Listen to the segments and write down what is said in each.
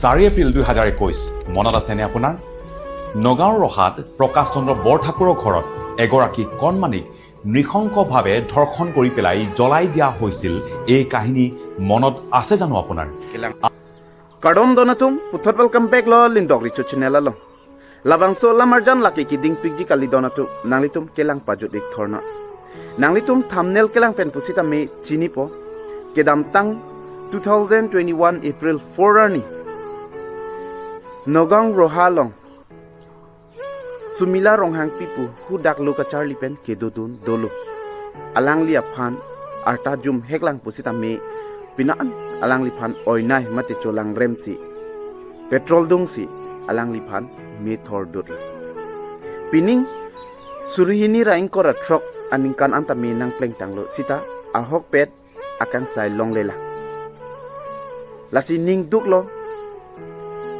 4 এপ্ৰিল 2021 মনত আছেনে আপোনাৰ? নগাঁৱৰ ৰহাত প্ৰকাশ চন্দ্ৰ বৰঠাকুৰৰ ঘৰত এগৰাকী কণমানিক নৃশংসভাৱে ধৰ্ষণ কৰি পেলাই জ্বলাই দিয়া হৈছিল। এই কাহিনী মনত আছে জানো আপোনাৰ? Kardom donatum putot welcome back lo lindok richu channel lo. Labangso lamarjan laki kiding pigji kali donatum nanglitum kelang pajut dik thorna. Nanglitum thumbnail kelang pen pusita me chini po kedam tang 2021 April 4 ni. Nogang rohalong Sumila ronghang pipu hudak luka Charlie pen kedodun dolo. Alang li aphan arta jum heklang pusita me pinaan alang lipan oinai mati cholang remsi petrol dungsi alang lipan methor dut pining surihini raing kora truck aningkan anta menang pleng tanglo sita ahok pet akan sai long lela lasi ning duk lo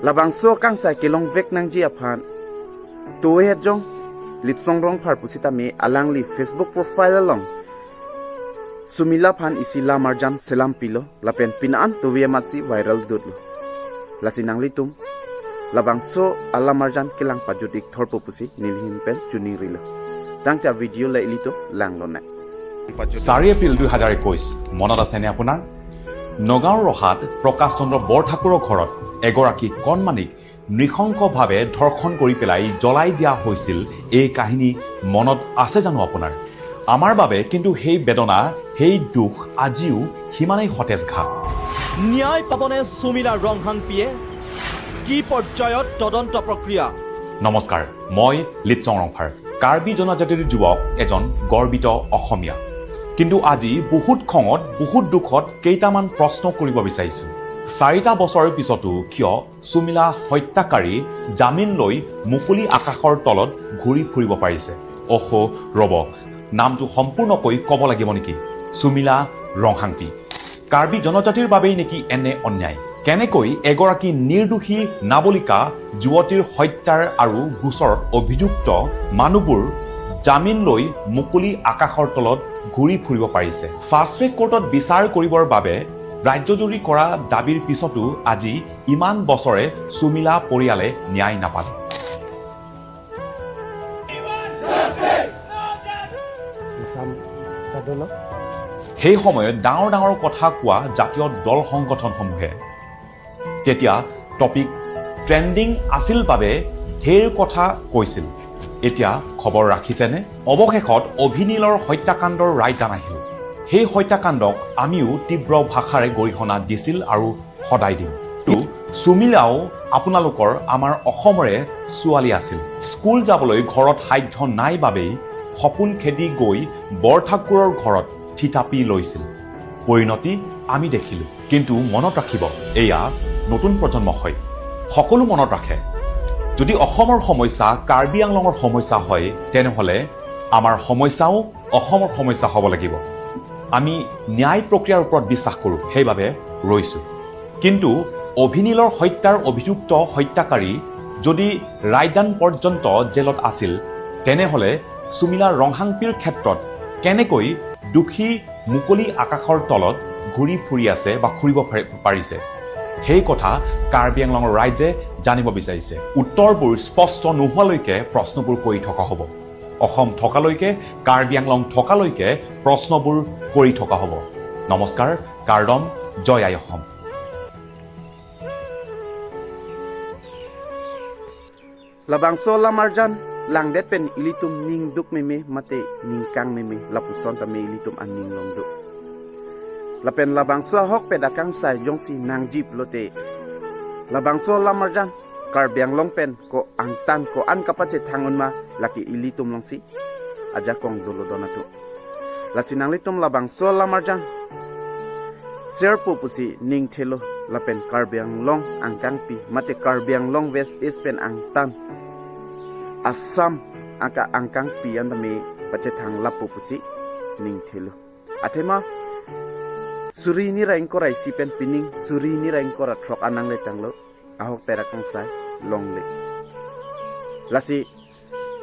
labang so kang sai kelong vek nang ji aphan to he jong litsong rong phar pusita me alang li Facebook profile long Sumila phan isila marjan selam pilo lapen pinaan tuwia masi viral dutlo lasinang litum labang so ala marjan kilang pajudik thorpo pusi nilhin pen chuning rilo tangta video la ilito langlo na 4 April 2021 মনত আছেনে আপোনাৰ? নগাঁৱৰ ৰহাত প্ৰকাশ চন্দ্ৰ বৰঠাকুৰৰ ঘৰত এগৰাকী কণমানিক নৃশংসভাৱে ধৰ্ষণ কৰি পেলাই জ্বলাই দিয়া হৈছিল। এই কাহিনী মনত আছে জানো আপোনাৰ? আমাৰ বাবে কিন্তু সেই বেদনা সেই দুখ আজিও সিমানেই সতেজ ঘা। ন্যায় পাবনে সুমিলা ৰংহাংপিয়ে? কি পৰ্যায়ত তদন্ত প্ৰক্ৰিয়া? নমস্কাৰ, মই লিটচং ৰংফাৰ, কাৰ্বি জনজাতিৰ যুৱক, এজন গৰ্বিত অসমীয়া। কিন্তু আজি বহুত খঙত বহুত দুখত কেইটামান প্ৰশ্ন কৰিব বিচাৰিছোঁ। 4টা বছৰৰ পিছতো কিয় সুমিলা হত্যাকাৰী জামিন লৈ মুকলি আকাশৰ তলত ঘূৰি ফুৰিব পাৰিছে? অহ ৰ'ব, নামটো সম্পূৰ্ণকৈ ক'ব লাগিব নেকি? সুমিলা ৰংহাংপি। কাৰ্বি জনজাতিৰ বাবেই নেকি এনে অন্যায়? কেনেকৈ এগৰাকী নিৰ্দোষী নাবালিকা যুৱতীৰ হত্যাৰ আৰু গোচৰত অভিযুক্ত মানুহবোৰ জামিন লৈ মুকলি আকাশৰ তলত ঘূৰি ফুৰিব পাৰিছে? ফাষ্ট ট্ৰেক কোৰ্টত বিচাৰ কৰিবৰ বাবে ৰাজ্যজুৰি কৰা দাবীৰ পিছতো আজি ইমান বছৰে সুমিলা পৰিয়ালে ন্যায় নাপালে। সেই সময়ত ডাঙৰ ডাঙৰ কথা কোৱা জাতীয় দল সংগঠনসমূহে তেতিয়া টপিক ট্ৰেণ্ডিং আছিল বাবে ঢেৰ কথা কৈছিল। এতিয়া খবৰ ৰাখিছেনে? অৱশেষত অভিনীলৰ হত্যাকাণ্ডৰ ৰায়দান আহিল। সেই হত্যাকাণ্ডক আমিও তীব্ৰ ভাষাৰে গৰিহণা দিছিল আৰু সদায় দিম। সুমিলাও আপোনালোকৰ আমাৰ অসমৰে ছোৱালী আছিল। স্কুল যাবলৈ ঘৰত সাধ্য নাই বাবেই সপোন খেদি গৈ বৰঠাকুৰৰ ঘৰত থিতাপি লৈছিল। পৰিণতি আমি দেখিলোঁ। কিন্তু মনত ৰাখিব, এয়া নতুন প্ৰজন্ম হয়, সকলো মনত ৰাখে। যদি অসমৰ সমস্যা কাৰ্বি আংলঙৰ সমস্যা হয়, তেনেহ'লে আমাৰ সমস্যাও অসমৰ সমস্যা হ'ব লাগিব। আমি ন্যায় প্ৰক্ৰিয়াৰ ওপৰত বিশ্বাস কৰোঁ, সেইবাবে ৰৈছোঁ। কিন্তু অভিনীলৰ হত্যাৰ অভিযুক্ত হত্যাকাৰী যদি ৰায়দান পৰ্যন্ত জেলত আছিল, তেনেহ'লে সুমিলা ৰংহাংপিৰ ক্ষেত্ৰত কেনেকৈ দোষী মুকলি আকাশৰ তলত ঘূৰি ফুৰি আছে বা ঘূৰিব পাৰিছে, সেই কথা কাৰ্বি আংলঙৰ ৰাইজে জানিব বিচাৰিছে। উত্তৰবোৰ স্পষ্ট নোহোৱালৈকে প্ৰশ্নবোৰ কৰি থকা হ'ব। অসম থকালৈকে, কাৰ্বি আংলং থকালৈকে প্ৰশ্নবোৰ কৰি থকা হ'ব। নমস্কাৰ, কাৰ্ডম, জয় আই Assam. labangso lamarjan langdet pen ilitum ning duk meme mate ning kang meme lapuson ta me ilitum aning long duk lapen labangso hok pedakang sai jongsi nang jip lote labangso lamarjan karbiang long pen ko angtan ko an kapache thangun ma laki ilitum longsi aja kong dolo donatu lasinang litum labangso lamarjan serpo pusi ning thelo lapen karbiang long angkang pi mate karbiang long west east pen angtan Assam angka angkang pian tame pacethang lapu pusi ning thelo athema suri ni raing korai si pen pining suri ni raing kora throk anang le tanglo ahok tera kang sai long le lasi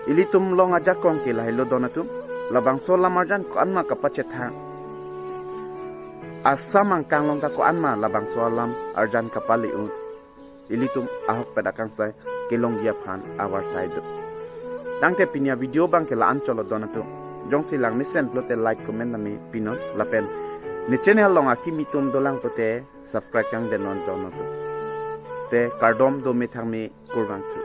ilitum long aja kong ke lahilo donatum labang so lamarjan ko anma ka pacethang Assam angkang long ka ko anma labang so alam arjan kapali un ilitum ahok pedakang sai kelong dia phan our side dang te pinya video bang ke laan cholo donato jong silang misen plote like comment nami pinon lapen ni channel longa kimitum dolang tote subscribe kang denon donato te kardom do me thang me kurwang chu